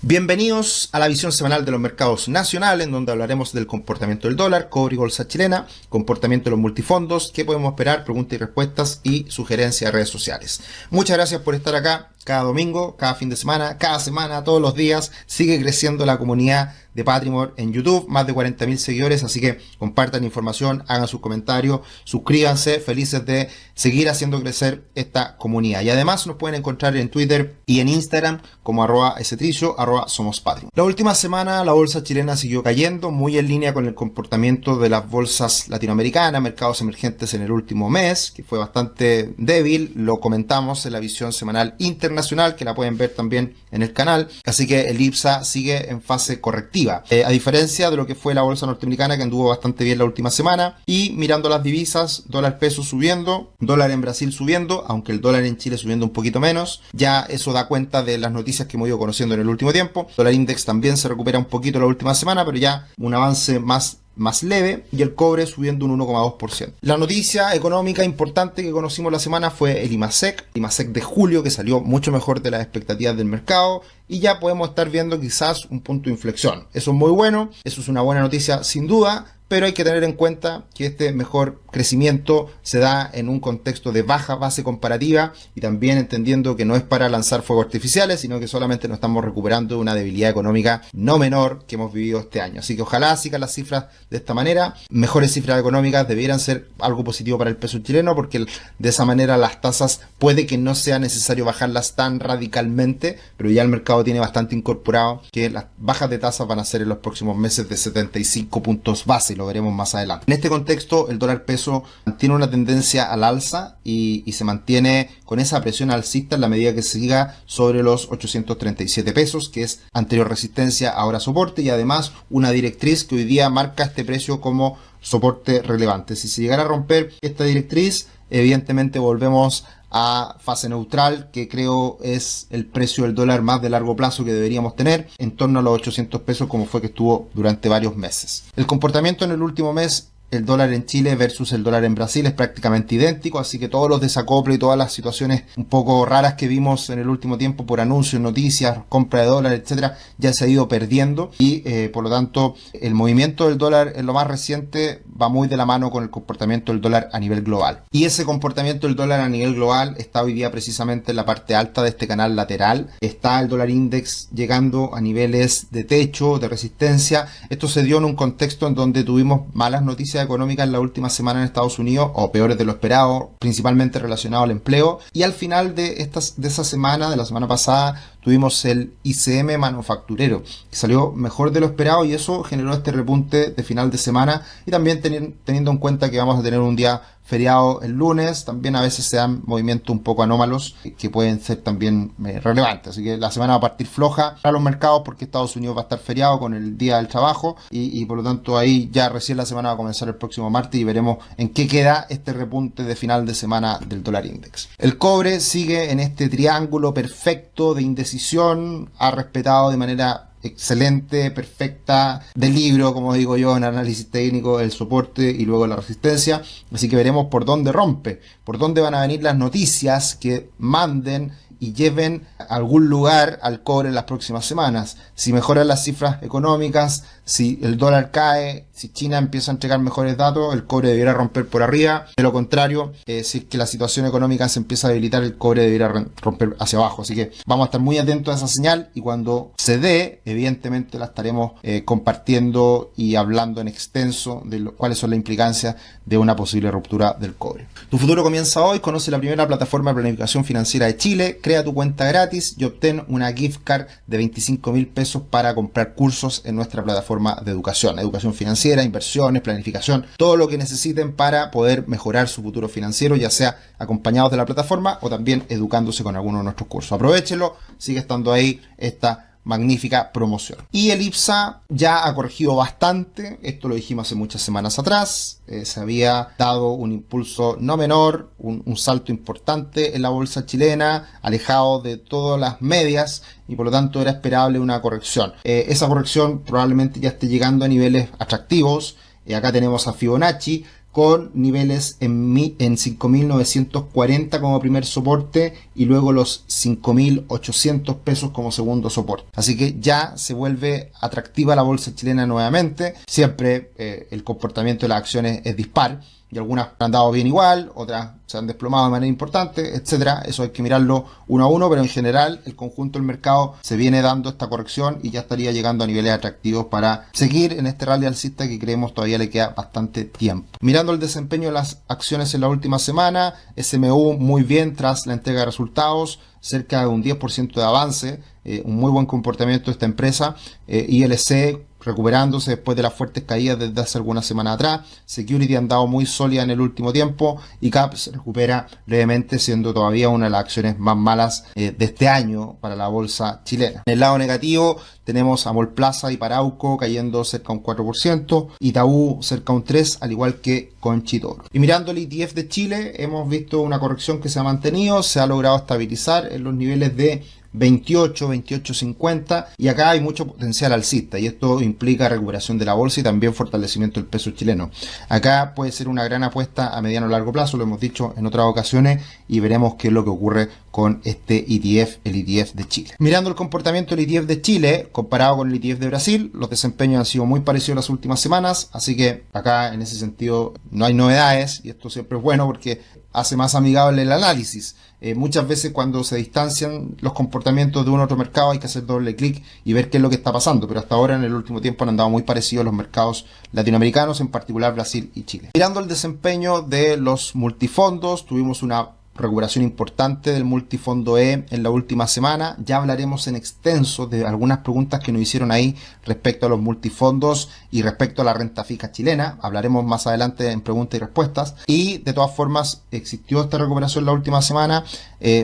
Bienvenidos a la visión semanal de los mercados nacionales, en donde hablaremos del comportamiento del dólar, cobre y bolsa chilena, comportamiento de los multifondos, qué podemos esperar, preguntas y respuestas y sugerencias de redes sociales. Muchas gracias por estar acá cada domingo, cada fin de semana, cada semana, todos los días. Sigue creciendo la comunidad de Patrimore en YouTube, más de 40.000 seguidores, así que compartan información, hagan sus comentarios, suscríbanse, felices de seguir haciendo crecer esta comunidad. Y además nos pueden encontrar en Twitter y en Instagram como @svetricio, @somospatrimore. La última semana la bolsa chilena siguió cayendo, muy en línea con el comportamiento de las bolsas latinoamericanas, mercados emergentes en el último mes, que fue bastante débil. Lo comentamos en la visión semanal internacional, que la pueden ver también en el canal. Así que el IPSA sigue en fase correctiva. A diferencia de lo que fue la bolsa norteamericana, que anduvo bastante bien la última semana. Y mirando las divisas, dólar peso subiendo, dólar en Brasil subiendo, aunque el dólar en Chile subiendo un poquito menos. Ya eso da cuenta de las noticias que hemos ido conociendo en el último tiempo. Dólar index también se recupera un poquito la última semana, pero ya un avance más leve, y el cobre subiendo un 1,2%. La noticia económica importante que conocimos la semana fue el IMASEC de julio, que salió mucho mejor de las expectativas del mercado, y ya podemos estar viendo quizás un punto de inflexión. Eso es muy bueno, eso es una buena noticia sin duda, pero hay que tener en cuenta que este mejor crecimiento se da en un contexto de baja base comparativa, y también entendiendo que no es para lanzar fuegos artificiales, sino que solamente nos estamos recuperando de una debilidad económica no menor que hemos vivido este año. Así que ojalá sigan las cifras de esta manera. Mejores cifras económicas debieran ser algo positivo para el peso chileno, porque de esa manera las tasas puede que no sea necesario bajarlas tan radicalmente, pero ya el mercado tiene bastante incorporado que las bajas de tasas van a ser en los próximos meses de 75 puntos base, y lo veremos más adelante. En este contexto, el dólar peso mantiene una tendencia al alza y se mantiene con esa presión alcista en la medida que siga sobre los 837 pesos, que es anterior resistencia, ahora soporte, y además una directriz que hoy día marca este precio como soporte relevante. Si se llegara a romper esta directriz, evidentemente volvemos a fase neutral, que creo es el precio del dólar más de largo plazo que deberíamos tener, en torno a los 800 pesos, como fue que estuvo durante varios meses. El comportamiento en el último mes, el dólar en Chile versus el dólar en Brasil, es prácticamente idéntico, así que todos los desacoplos y todas las situaciones un poco raras que vimos en el último tiempo por anuncios, noticias, compra de dólar, etcétera, ya se ha ido perdiendo, y por lo tanto el movimiento del dólar en lo más reciente va muy de la mano con el comportamiento del dólar a nivel global. Y ese comportamiento del dólar a nivel global está hoy día precisamente en la parte alta de este canal lateral. Está el dólar index llegando a niveles de techo, de resistencia. Esto se dio en un contexto en donde tuvimos malas noticias económicas en la última semana en Estados Unidos, o peores de lo esperado, principalmente relacionado al empleo, y al final de esa semana, de la semana pasada, tuvimos el ICM manufacturero, que salió mejor de lo esperado, y eso generó este repunte de final de semana. Y también teniendo en cuenta que vamos a tener un día feriado el lunes, también a veces se dan movimientos un poco anómalos que pueden ser también relevantes. Así que la semana va a partir floja para los mercados, porque Estados Unidos va a estar feriado con el día del trabajo, y por lo tanto ahí ya recién la semana va a comenzar el próximo martes, y veremos en qué queda este repunte de final de semana del dólar index. El cobre sigue en este triángulo perfecto de indecisión, ha respetado de manera excelente, perfecta, de libro, como digo yo, en análisis técnico, el soporte y luego la resistencia. Así que veremos por dónde rompe, por dónde van a venir las noticias que manden y lleven a algún lugar al cobre en las próximas semanas. Si mejoran las cifras económicas, si el dólar cae, si China empieza a entregar mejores datos, el cobre debiera romper por arriba. De lo contrario, si es que la situación económica se empieza a debilitar, el cobre debiera romper hacia abajo. Así que vamos a estar muy atentos a esa señal, y cuando se dé, evidentemente la estaremos compartiendo y hablando en extenso de cuáles son las implicancias de una posible ruptura del cobre. Tu futuro comienza hoy. Conoce la primera plataforma de planificación financiera de Chile. Crea tu cuenta gratis y obtén una gift card de 25.000 pesos para comprar cursos en nuestra plataforma de educación financiera, inversiones, planificación, todo lo que necesiten para poder mejorar su futuro financiero, ya sea acompañados de la plataforma o también educándose con alguno de nuestros cursos. Aprovechenlo, sigue estando ahí esta magnífica promoción. Y el IPSA ya ha corregido bastante, esto lo dijimos hace muchas semanas atrás, se había dado un impulso no menor, un salto importante en la bolsa chilena, alejado de todas las medias, y por lo tanto era esperable una corrección. Esa corrección probablemente ya esté llegando a niveles atractivos. Acá tenemos a Fibonacci con niveles en 5.940 como primer soporte y luego los 5.800 pesos como segundo soporte. Así que ya se vuelve atractiva la bolsa chilena nuevamente. Siempre el comportamiento de las acciones es dispar y algunas han dado bien igual, otras se han desplomado de manera importante, etcétera. Eso hay que mirarlo uno a uno, pero en general el conjunto del mercado se viene dando esta corrección y ya estaría llegando a niveles atractivos para seguir en este rally alcista que creemos todavía le queda bastante tiempo. Mirando el desempeño de las acciones en la última semana, SMU muy bien tras la entrega de resultados, cerca de un 10% de avance, un muy buen comportamiento de esta empresa. ILC recuperándose después de las fuertes caídas desde hace algunas semanas atrás. Security ha andado muy sólida en el último tiempo y CAP se recupera levemente, siendo todavía una de las acciones más malas de este año para la bolsa chilena. En el lado negativo tenemos a Mallplaza y Parauco cayendo cerca de un 4%, Itaú cerca de un 3%, al igual que Conchitoro. Y mirando el ETF de Chile, hemos visto una corrección que se ha mantenido, se ha logrado estabilizar en los niveles de 28, 28.50 y acá hay mucho potencial alcista y esto implica recuperación de la bolsa y también fortalecimiento del peso chileno. Acá puede ser una gran apuesta a mediano o largo plazo, lo hemos dicho en otras ocasiones y veremos qué es lo que ocurre con este ETF, el ETF de Chile. Mirando el comportamiento del ETF de Chile comparado con el ETF de Brasil, los desempeños han sido muy parecidos las últimas semanas, así que acá en ese sentido no hay novedades y esto siempre es bueno porque hace más amigable el análisis. Muchas veces cuando se distancian los comportamientos de un otro mercado hay que hacer doble clic y ver qué es lo que está pasando, pero hasta ahora en el último tiempo han andado muy parecidos los mercados latinoamericanos, en particular Brasil y Chile. Mirando el desempeño de los multifondos, tuvimos una recuperación importante del multifondo E en la última semana. Ya hablaremos en extenso de algunas preguntas que nos hicieron ahí respecto a los multifondos y respecto a la renta fija chilena. Hablaremos más adelante en preguntas y respuestas. Y de todas formas existió esta recuperación la última semana,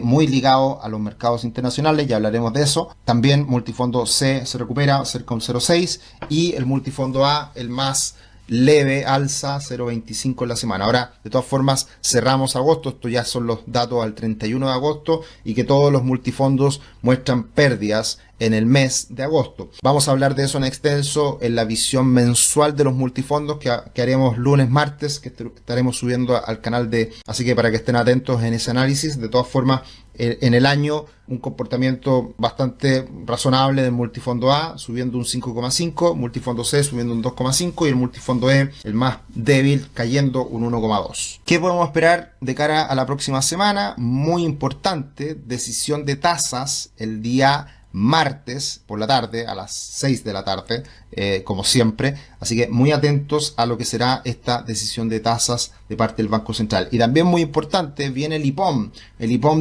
muy ligado a los mercados internacionales, ya hablaremos de eso. También multifondo C se recupera cerca de un 0,6 y el multifondo A, el más leve alza, 0,25 en la semana. Ahora, de todas formas, cerramos agosto. Estos ya son los datos al 31 de agosto y que todos los multifondos muestran pérdidas en el mes de agosto. Vamos a hablar de eso en extenso en la visión mensual de los multifondos que haremos lunes, martes, que estaremos subiendo al canal así que para que estén atentos en ese análisis. De todas formas, en el año un comportamiento bastante razonable del multifondo A, subiendo un 5,5, multifondo C subiendo un 2,5 y el multifondo E, el más débil, cayendo un 1,2. ¿Qué podemos esperar de cara a la próxima semana? Muy importante, decisión de tasas el día martes por la tarde a las 6 de la tarde, como siempre, así que muy atentos a lo que será esta decisión de tasas de parte del Banco Central. Y también muy importante, viene el IPOM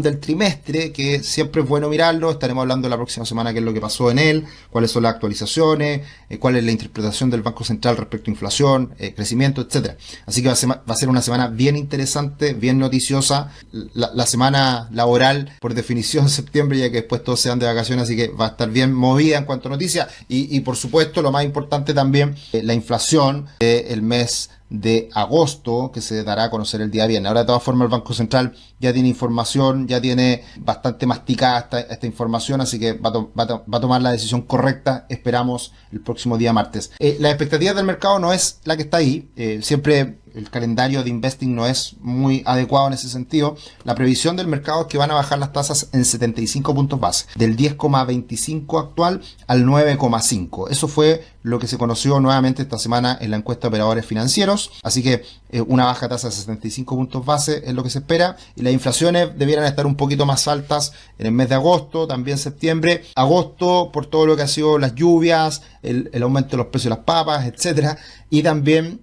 del trimestre, que siempre es bueno mirarlo. Estaremos hablando la próxima semana qué es lo que pasó en él, cuáles son las actualizaciones, cuál es la interpretación del Banco Central respecto a inflación, crecimiento, etcétera. Así que va a ser una semana bien interesante, bien noticiosa. La semana laboral, por definición, septiembre, ya que después todos se van de vacaciones, así que va a estar bien movida en cuanto a noticias. Y por supuesto, lo más importante también, la inflación del mes de agosto, que se dará a conocer el día viernes. Ahora, de todas formas, el Banco Central ya tiene información, ya tiene bastante masticada esta información, así que va a tomar la decisión correcta, esperamos, el próximo día martes. La expectativa del mercado no es la que está ahí, siempre el calendario de investing no es muy adecuado en ese sentido. La previsión del mercado es que van a bajar las tasas en 75 puntos base, del 10,25 actual al 9,5. Eso fue lo que se conoció nuevamente esta semana en la encuesta de operadores financieros, así que una baja tasa de 75 puntos base es lo que se espera, y las inflaciones debieran estar un poquito más altas en el mes de agosto, también septiembre. Agosto por todo lo que ha sido las lluvias, el aumento de los precios de las papas, etcétera, y también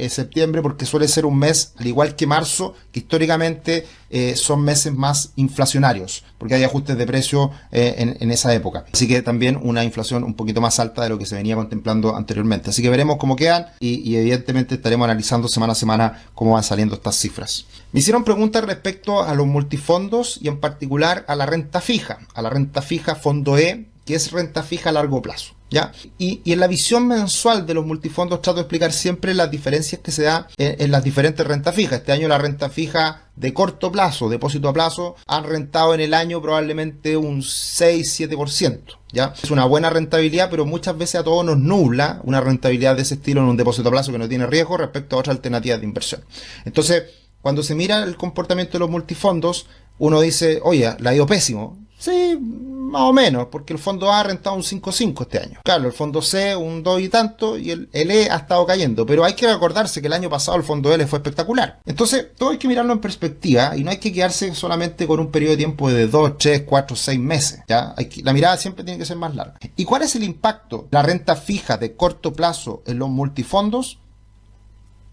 septiembre porque suele ser un mes, al igual que marzo, que históricamente son meses más inflacionarios, porque hay ajustes de precio en esa época. Así que también una inflación un poquito más alta de lo que se venía contemplando anteriormente. Así que veremos cómo quedan y evidentemente estaremos analizando semana a semana cómo van saliendo estas cifras. Me hicieron preguntas respecto a los multifondos y en particular a la renta fija fondo E, que es renta fija a largo plazo, ¿ya? Y en la visión mensual de los multifondos trato de explicar siempre las diferencias que se dan en las diferentes rentas fijas. Este año la renta fija de corto plazo, depósito a plazo, han rentado en el año probablemente un 6-7%, ¿ya? Es una buena rentabilidad, pero muchas veces a todos nos nubla una rentabilidad de ese estilo en un depósito a plazo que no tiene riesgo respecto a otras alternativas de inversión. Entonces, cuando se mira el comportamiento de los multifondos, uno dice, oye, le ha ido pésimo. Sí, más o menos, porque el fondo A ha rentado un 5,5 este año. Claro, el fondo C un 2 y tanto, y el E ha estado cayendo. Pero hay que recordarse que el año pasado el fondo L fue espectacular. Entonces, todo hay que mirarlo en perspectiva y no hay que quedarse solamente con un periodo de tiempo de 2, 3, 4, 6 meses. ¿Ya? La mirada siempre tiene que ser más larga. ¿Y cuál es el impacto de la renta fija de corto plazo en los multifondos?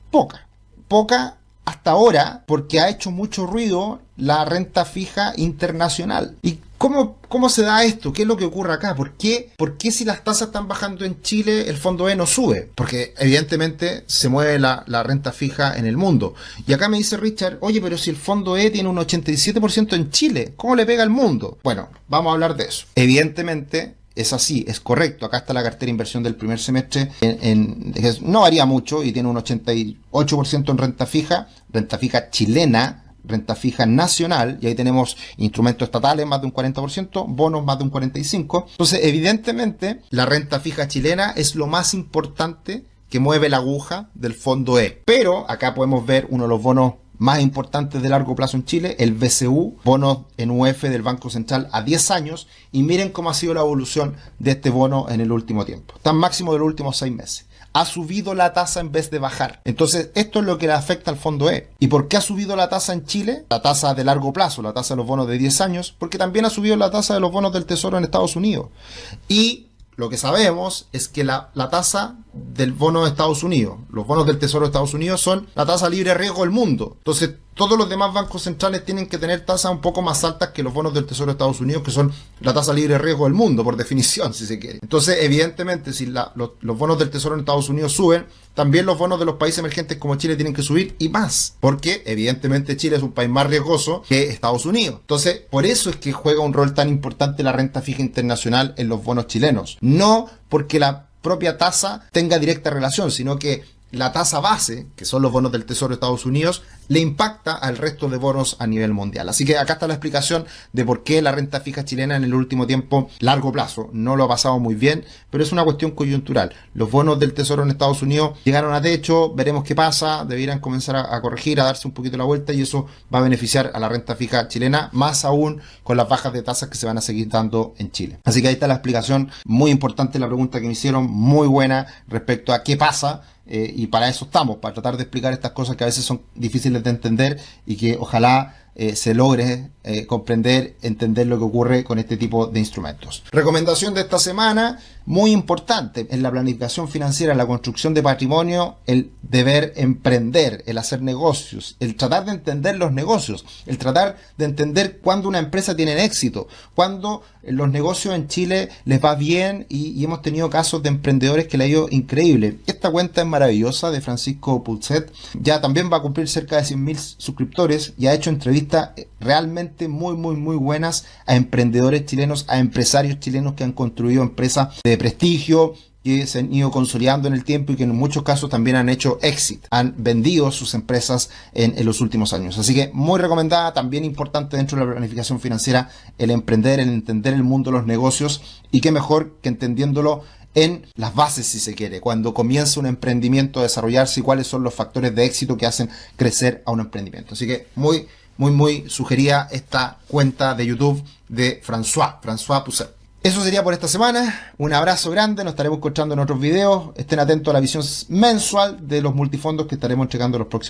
Poca hasta ahora, porque ha hecho mucho ruido la renta fija internacional. ¿Y cómo se da esto? ¿Qué es lo que ocurre acá? ¿Por qué si las tasas están bajando en Chile, el fondo E no sube? Porque evidentemente se mueve la renta fija en el mundo. Y acá me dice Richard, oye, pero si el fondo E tiene un 87% en Chile, ¿cómo le pega al mundo? Bueno, vamos a hablar de eso. Evidentemente es así, es correcto. Acá está la cartera de inversión del primer semestre. No varía mucho y tiene un 88% en renta fija chilena, renta fija nacional, y ahí tenemos instrumentos estatales más de un 40%, bonos más de un 45%. Entonces, evidentemente, la renta fija chilena es lo más importante que mueve la aguja del fondo E. Pero acá podemos ver uno de los bonos más importantes de largo plazo en Chile, el BCU, bonos en UF del Banco Central a 10 años, y miren cómo ha sido la evolución de este bono en el último tiempo. Está en máximo de los últimos 6 meses. Ha subido la tasa en vez de bajar. Entonces, esto es lo que le afecta al fondo E. ¿Y por qué ha subido la tasa en Chile? La tasa de largo plazo, la tasa de los bonos de 10 años, porque también ha subido la tasa de los bonos del Tesoro en Estados Unidos. Y lo que sabemos es que la tasa del bono de Estados Unidos, los bonos del Tesoro de Estados Unidos son la tasa libre de riesgo del mundo. Entonces, todos los demás bancos centrales tienen que tener tasas un poco más altas que los bonos del Tesoro de Estados Unidos, que son la tasa libre de riesgo del mundo, por definición, si se quiere. Entonces, evidentemente, si los bonos del Tesoro en Estados Unidos suben, también los bonos de los países emergentes como Chile tienen que subir y más, porque evidentemente Chile es un país más riesgoso que Estados Unidos. Entonces, por eso es que juega un rol tan importante la renta fija internacional en los bonos chilenos. No porque la propia tasa tenga directa relación, sino que la tasa base, que son los bonos del Tesoro de Estados Unidos, le impacta al resto de bonos a nivel mundial. Así que acá está la explicación de por qué la renta fija chilena en el último tiempo, largo plazo, no lo ha pasado muy bien, pero es una cuestión coyuntural. Los bonos del Tesoro en Estados Unidos llegaron a techo, veremos qué pasa, debieran comenzar a corregir, a darse un poquito la vuelta, y eso va a beneficiar a la renta fija chilena, más aún con las bajas de tasas que se van a seguir dando en Chile. Así que ahí está la explicación, muy importante la pregunta que me hicieron, muy buena respecto a qué pasa. Y para eso estamos, para tratar de explicar estas cosas que a veces son difíciles de entender y que ojalá se logre comprender, entender lo que ocurre con este tipo de instrumentos. Recomendación de esta semana, muy importante en la planificación financiera, en la construcción de patrimonio, el deber emprender, el hacer negocios, el tratar de entender los negocios, el tratar de entender cuándo una empresa tiene éxito, cuándo los negocios en Chile les va bien y hemos tenido casos de emprendedores que le ha ido increíble. Esta cuenta es maravillosa de Francisco Pulset, ya también va a cumplir cerca de 100.000 suscriptores y ha hecho entrevistas realmente muy buenas a emprendedores chilenos, a empresarios chilenos que han construido empresas de prestigio, que se han ido consolidando en el tiempo y que en muchos casos también han hecho exit, han vendido sus empresas en los últimos años. Así que muy recomendada, también importante dentro de la planificación financiera, el emprender, el entender el mundo de los negocios, y qué mejor que entendiéndolo en las bases, si se quiere, cuando comienza un emprendimiento a desarrollarse y cuáles son los factores de éxito que hacen crecer a un emprendimiento. Así que muy sugería esta cuenta de YouTube de François Pulset. Eso sería por esta semana. Un abrazo grande, nos estaremos encontrando en otros videos. Estén atentos a la visión mensual de los multifondos que estaremos entregando los próximos.